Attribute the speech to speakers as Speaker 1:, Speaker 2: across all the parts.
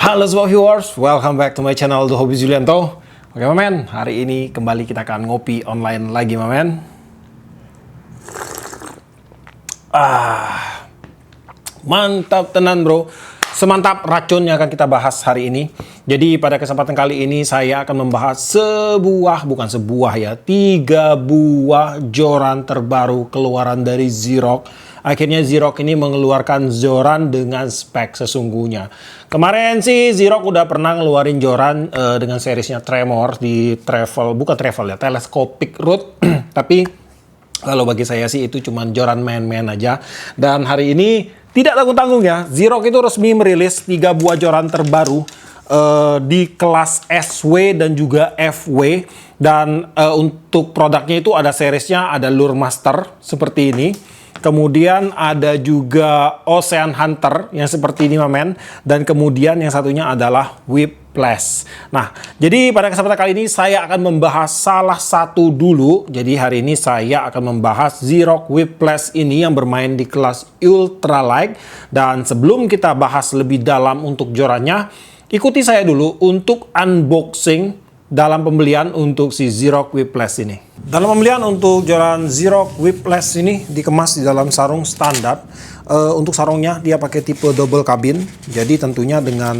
Speaker 1: Halo semua viewers, welcome back to my channel The Hobby Julianto. Oke men, hari ini kembali kita akan ngopi online lagi men. Mantap tenan bro. Semantap racun yang akan kita bahas hari ini. Jadi pada kesempatan kali ini saya akan membahas tiga buah joran terbaru keluaran dari Xerox. Akhirnya Xerox ini mengeluarkan joran dengan spek sesungguhnya. Kemarin sih Xerox udah pernah ngeluarin joran dengan seriesnya Tremor di telescopic root. Tapi kalau bagi saya sih itu cuma joran main-main aja. Dan hari ini tidak tanggung-tanggung ya, Xerox itu resmi merilis 3 buah joran terbaru di kelas SW dan juga FW. Dan untuk produknya itu ada seriesnya, ada Lure Master seperti ini. Kemudian ada juga Ocean Hunter yang seperti ini men. Dan kemudian yang satunya adalah Whiplash. Nah, jadi pada kesempatan kali ini saya akan membahas salah satu dulu. Jadi hari ini saya akan membahas Xerox Whiplash ini yang bermain di kelas Ultralight. Dan sebelum kita bahas lebih dalam untuk jorannya, ikuti saya dulu untuk unboxing dalam pembelian untuk si Xerox Whiplash ini. Dalam pembelian untuk joran Xerox Whiplash ini dikemas di dalam sarung standar. Untuk sarungnya dia pakai tipe double cabin. Jadi tentunya dengan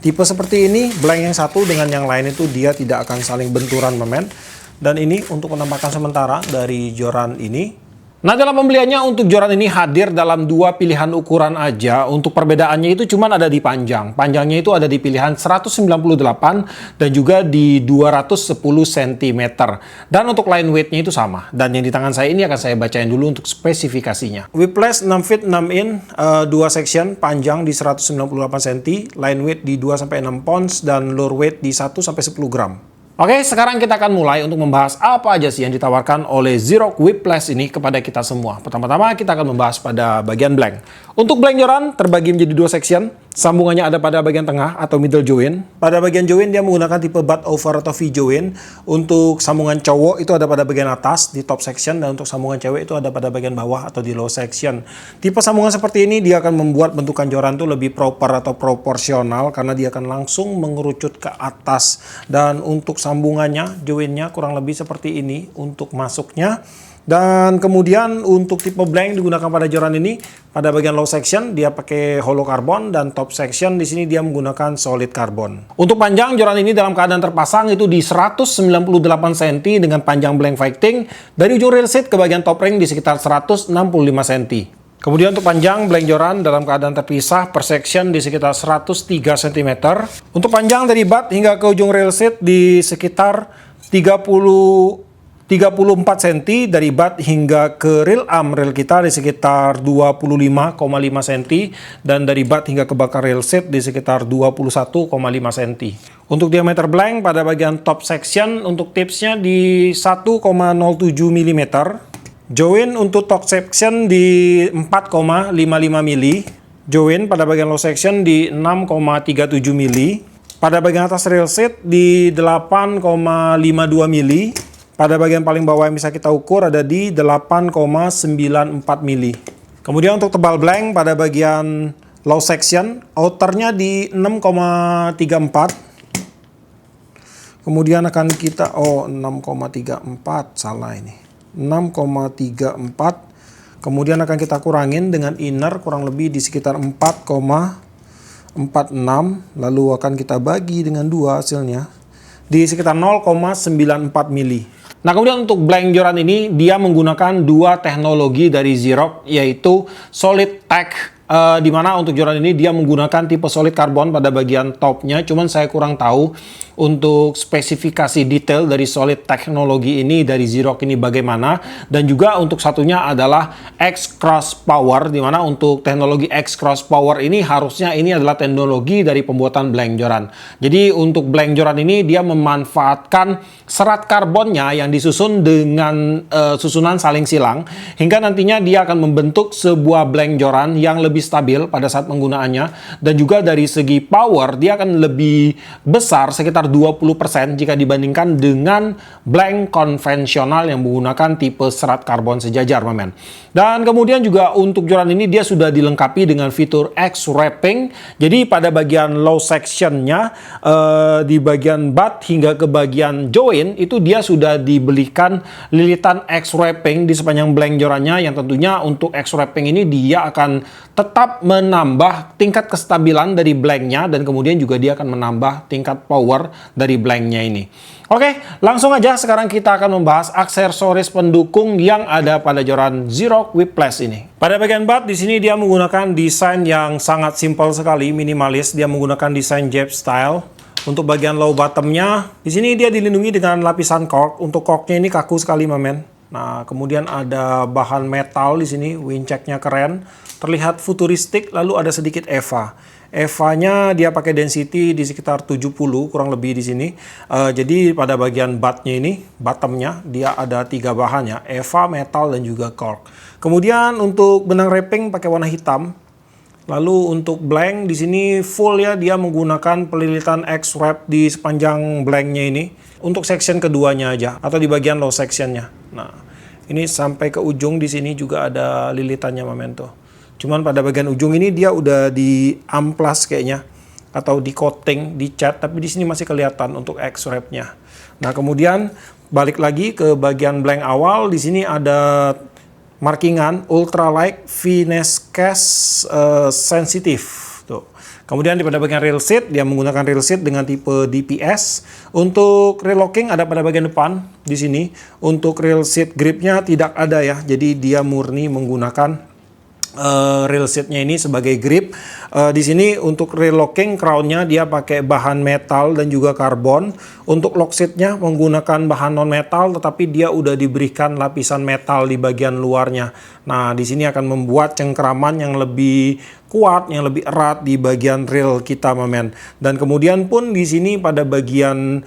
Speaker 1: tipe seperti ini, blank yang satu dengan yang lain itu dia tidak akan saling benturan men. Dan ini untuk penampakan sementara dari joran ini. Nah, dalam pembeliannya untuk joran ini hadir dalam 2 pilihan ukuran aja. Untuk perbedaannya itu cuma ada di panjang. Panjangnya itu ada di pilihan 198 dan juga di 210 cm. Dan untuk line weight-nya itu sama. Dan yang di tangan saya ini akan saya bacain dulu untuk spesifikasinya. Whiplash 6 feet 6 in, 2 section, panjang di 198 cm, line weight di 2-6 pounds, dan lure weight di 1-10 gram. Oke, sekarang kita akan mulai untuk membahas apa aja sih yang ditawarkan oleh Xerox Whiplash ini kepada kita semua. Pertama-tama kita akan membahas pada bagian blank. Untuk blank joran terbagi menjadi 2 section. Sambungannya ada pada bagian tengah atau middle join. Pada bagian join dia menggunakan tipe butt over atau V join. Untuk sambungan cowok itu ada pada bagian atas di top section, dan untuk sambungan cewek itu ada pada bagian bawah atau di low section. Tipe sambungan seperti ini dia akan membuat bentukan joran itu lebih proper atau proporsional karena dia akan langsung mengerucut ke atas. Dan untuk sambungannya, joinnya kurang lebih seperti ini untuk masuknya. Dan kemudian untuk tipe blank digunakan pada joran ini, pada bagian low section dia pakai hollow carbon, dan top section di sini dia menggunakan solid carbon. Untuk panjang joran ini dalam keadaan terpasang itu di 198 cm dengan panjang blank fighting dari ujung rail seat ke bagian top ring di sekitar 165 cm. Kemudian untuk panjang blank joran dalam keadaan terpisah per section di sekitar 103 cm. Untuk panjang dari butt hingga ke ujung rail seat di sekitar 34 cm, dari butt hingga ke reel arm reel kita di sekitar 25,5 cm, dan dari butt hingga ke bakar reel seat di sekitar 21,5 cm. Untuk diameter blank pada bagian top section untuk tipsnya di 1,07 mm. Join untuk top section di 4,55 mm. Join pada bagian low section di 6,37 mm. Pada bagian atas rail seat di 8,52 mm. Pada bagian paling bawah yang bisa kita ukur ada di 8,94 mili. Kemudian untuk tebal blank pada bagian low section, outernya di 6,34. Kemudian akan kita 6,34, salah ini. 6,34. Kemudian akan kita kurangin dengan inner kurang lebih di sekitar 4,46. Lalu akan kita bagi dengan 2 hasilnya di sekitar 0,94 mili. Nah, kemudian untuk blank joran ini dia menggunakan 2 teknologi dari Xerox, yaitu Solid Tech, di mana untuk joran ini dia menggunakan tipe solid carbon pada bagian topnya. Cuman saya kurang tahu untuk spesifikasi detail dari solid teknologi ini dari Xerox ini bagaimana. Dan juga untuk satunya adalah X-Cross Power, di mana untuk teknologi X-Cross Power ini harusnya ini adalah teknologi dari pembuatan blank joran. Jadi untuk blank joran ini dia memanfaatkan serat karbonnya yang disusun dengan susunan saling silang, hingga nantinya dia akan membentuk sebuah blank joran yang lebih lebih stabil pada saat penggunaannya, dan juga dari segi power dia akan lebih besar sekitar 20% jika dibandingkan dengan blank konvensional yang menggunakan tipe serat karbon sejajar, men. Dan kemudian juga untuk joran ini dia sudah dilengkapi dengan fitur X-wrapping. Jadi pada bagian low sectionnya, di bagian butt hingga ke bagian join itu dia sudah dibelikan lilitan X-wrapping di sepanjang blank jorannya, yang tentunya untuk X-wrapping ini dia akan tetap menambah tingkat kestabilan dari blanknya, dan kemudian juga dia akan menambah tingkat power dari blanknya ini. Oke, langsung aja sekarang kita akan membahas aksesoris pendukung yang ada pada joran Zerox Whiplash ini. Pada bagian butt di sini dia menggunakan desain yang sangat simpel sekali, minimalis. Dia menggunakan desain Jap style. Untuk bagian low bottomnya, di sini dia dilindungi dengan lapisan cork. Untuk corknya ini kaku sekali, men. Nah, kemudian ada bahan metal di sini, windchecknya keren, terlihat futuristik, lalu ada sedikit EVA. EVA-nya dia pakai density di sekitar 70 kurang lebih di sini. Jadi pada bagian butt-nya ini, bottom-nya dia ada 3 bahan ya, EVA, metal, dan juga cork. Kemudian untuk benang wrapping pakai warna hitam. Lalu untuk blank di sini full ya, dia menggunakan pelilitan X-wrap di sepanjang blanknya ini. Untuk section keduanya aja atau di bagian low sectionnya. Nah, ini sampai ke ujung di sini juga ada lilitannya, memento. Cuman pada bagian ujung ini dia udah di amplas kayaknya, atau di coating, di cat, tapi di sini masih kelihatan untuk X-wrap-nya. Nah, kemudian balik lagi ke bagian blank awal, di sini ada markingan ultralight finesse cast sensitive. Tuh. Kemudian di pada bagian rail seat dia menggunakan rail seat dengan tipe DPS. Untuk rail locking ada pada bagian depan di sini. Untuk rail seat gripnya tidak ada ya. Jadi dia murni menggunakan rail seatnya ini sebagai grip. Di sini untuk rail locking crownnya dia pakai bahan metal dan juga karbon. Untuk lock seatnya menggunakan bahan non metal, tetapi dia udah diberikan lapisan metal di bagian luarnya. Nah, di sini akan membuat cengkraman yang lebih kuat, yang lebih erat di bagian rail kita, men. Dan kemudian pun di sini pada bagian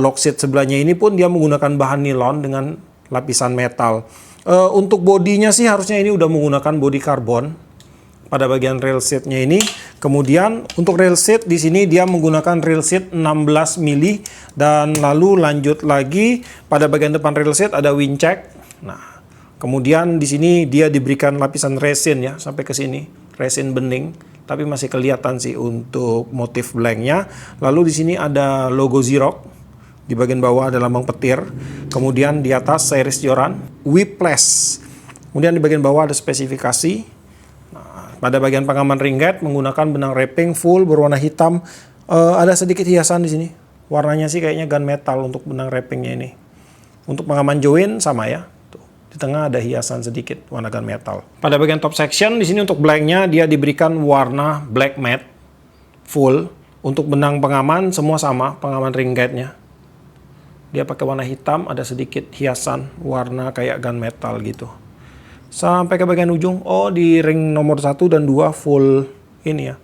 Speaker 1: lock seat sebelahnya ini pun dia menggunakan bahan nilon dengan lapisan metal. Untuk bodinya sih harusnya ini udah menggunakan bodi karbon pada bagian rail seatnya ini. Kemudian untuk rail seat di sini dia menggunakan rail seat 16 mili, dan lalu lanjut lagi pada bagian depan rail seat ada windcheck. Nah, kemudian di sini dia diberikan lapisan resin ya sampai ke sini, resin bening, tapi masih kelihatan sih untuk motif blanknya. Lalu di sini ada logo Zerox. Di bagian bawah ada lambang petir. Kemudian di atas series joran Whiplash. Kemudian di bagian bawah ada spesifikasi. Nah, pada bagian pengaman ring guide menggunakan benang wrapping full berwarna hitam. Ada sedikit hiasan di sini. Warnanya sih kayaknya gunmetal untuk benang wrappingnya ini. Untuk pengaman join sama ya. Tuh, di tengah ada hiasan sedikit warna gunmetal. Pada bagian top section di sini untuk blanknya dia diberikan warna black matte full. Untuk benang pengaman semua sama, pengaman ring guide-nya. Dia pakai warna hitam, ada sedikit hiasan warna kayak gunmetal gitu. Sampai ke bagian ujung, di ring nomor 1 dan 2 full ini ya,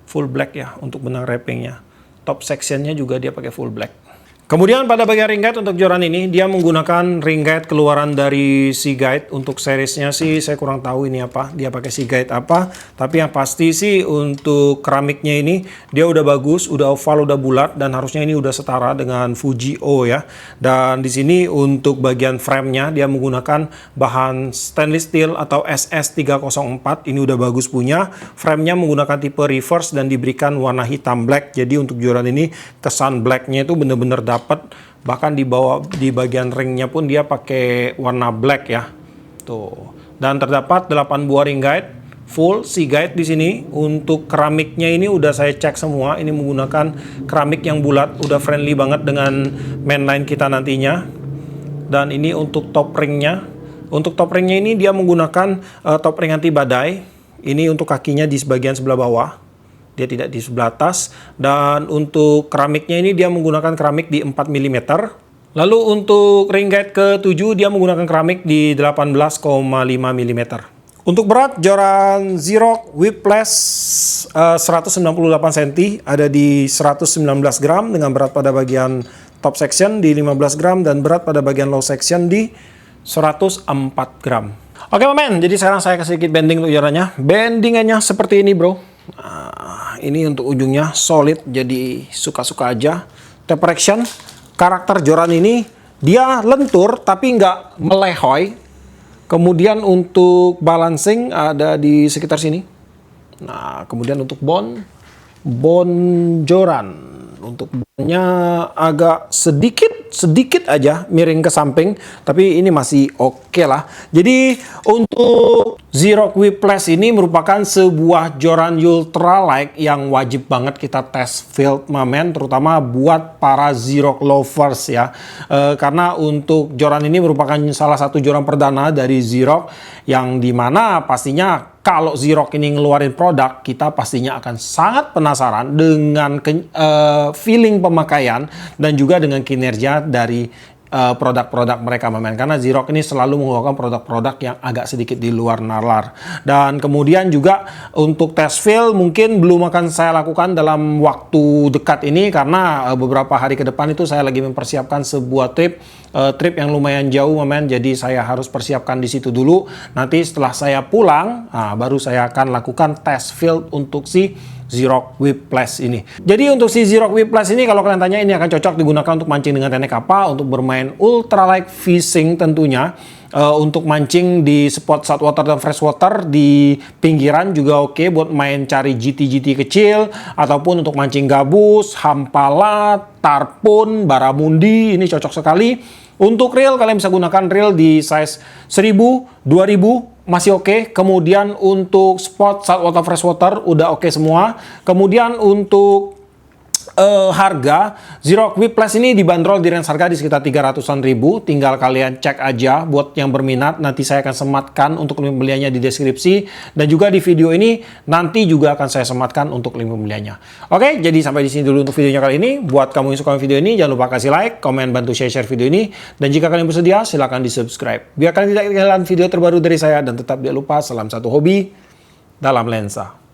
Speaker 1: full black ya untuk benang wrappingnya. Top sectionnya juga dia pakai full black. Kemudian pada bagian ring guide untuk joran ini dia menggunakan ring guide keluaran dari Seaguide. Untuk seriesnya sih saya kurang tahu ini apa, dia pakai Seaguide apa, tapi yang pasti sih untuk keramiknya ini dia udah bagus, udah oval, udah bulat, dan harusnya ini udah setara dengan Fuji O ya. Dan di sini untuk bagian frame-nya dia menggunakan bahan stainless steel atau SS304. Ini udah bagus punya. Frame-nya menggunakan tipe reverse dan diberikan warna hitam black. Jadi untuk joran ini kesan black-nya itu bener-bener dapat. Bahkan di bawah di bagian ringnya pun dia pakai warna black ya. Tuh. Dan terdapat 8 buah ring guide full Seaguide di sini. Untuk keramiknya ini udah saya cek semua. Ini menggunakan keramik yang bulat, udah friendly banget dengan mainline kita nantinya. Dan ini untuk top ringnya. Untuk top ringnya ini dia menggunakan top ring anti badai. Ini untuk kakinya di bagian sebelah bawah. Dia tidak di sebelah atas. Dan untuk keramiknya ini dia menggunakan keramik di 4 mm. Lalu untuk ring guide ke-7 dia menggunakan keramik di 18,5 mm. Untuk berat joran Zerox Whiplash 198 cm ada di 119 gram dengan berat pada bagian top section di 15 gram dan berat pada bagian low section di 104 gram. Oke men, jadi sekarang saya kasih sedikit bending untuk jorannya. Bendingannya seperti ini bro. Nah, ini untuk ujungnya solid, jadi suka-suka aja. Taper action, karakter joran ini dia lentur tapi nggak melehoy. Kemudian untuk balancing ada di sekitar sini. Nah, kemudian untuk bon joran. Untuk bonnya agak sedikit aja miring ke samping, tapi ini masih oke lah. Jadi untuk Zerox Whiplash ini merupakan sebuah joran ultralight yang wajib banget kita tes field mamen, terutama buat para Zerox lovers ya. Karena untuk joran ini merupakan salah satu joran perdana dari Zerox yang dimana pastinya kalau Zerox ini ngeluarin produk, kita pastinya akan sangat penasaran dengan feeling pemakaian dan juga dengan kinerja dari produk-produk mereka mamen, karena Zerox ini selalu mengeluarkan produk-produk yang agak sedikit di luar nalar. Dan kemudian juga untuk test field mungkin belum akan saya lakukan dalam waktu dekat ini, karena beberapa hari ke depan itu saya lagi mempersiapkan sebuah trip yang lumayan jauh mamen, jadi saya harus persiapkan di situ dulu. Nanti setelah saya pulang, baru saya akan lakukan test field untuk si Zerox Whiplash ini. Jadi untuk si Zerox Whiplash ini kalau kalian tanya, ini akan cocok digunakan untuk mancing dengan teknik apa? Untuk bermain ultralight fishing tentunya. Untuk mancing di spot saltwater dan freshwater di pinggiran juga oke, buat main cari GT kecil, ataupun untuk mancing gabus, hampala, tarpon, baramundi, ini cocok sekali. Untuk reel kalian bisa gunakan reel di size 1000, 2000 masih oke. Kemudian untuk spot saltwater freshwater udah oke semua. Kemudian untuk harga Zerox Whiplash ini dibanderol di range harga di sekitar 300-an ribu. Tinggal kalian cek aja buat yang berminat. Nanti saya akan sematkan untuk link pembeliannya di deskripsi, dan juga di video ini nanti juga akan saya sematkan untuk link pembeliannya. Oke, jadi sampai di sini dulu untuk videonya kali ini. Buat kamu yang suka video ini, jangan lupa kasih like, komen, bantu share video ini, dan jika kalian bersedia silahkan di subscribe biar kalian tidak ketinggalan video terbaru dari saya. Dan tetap jangan lupa, salam satu hobi dalam lensa.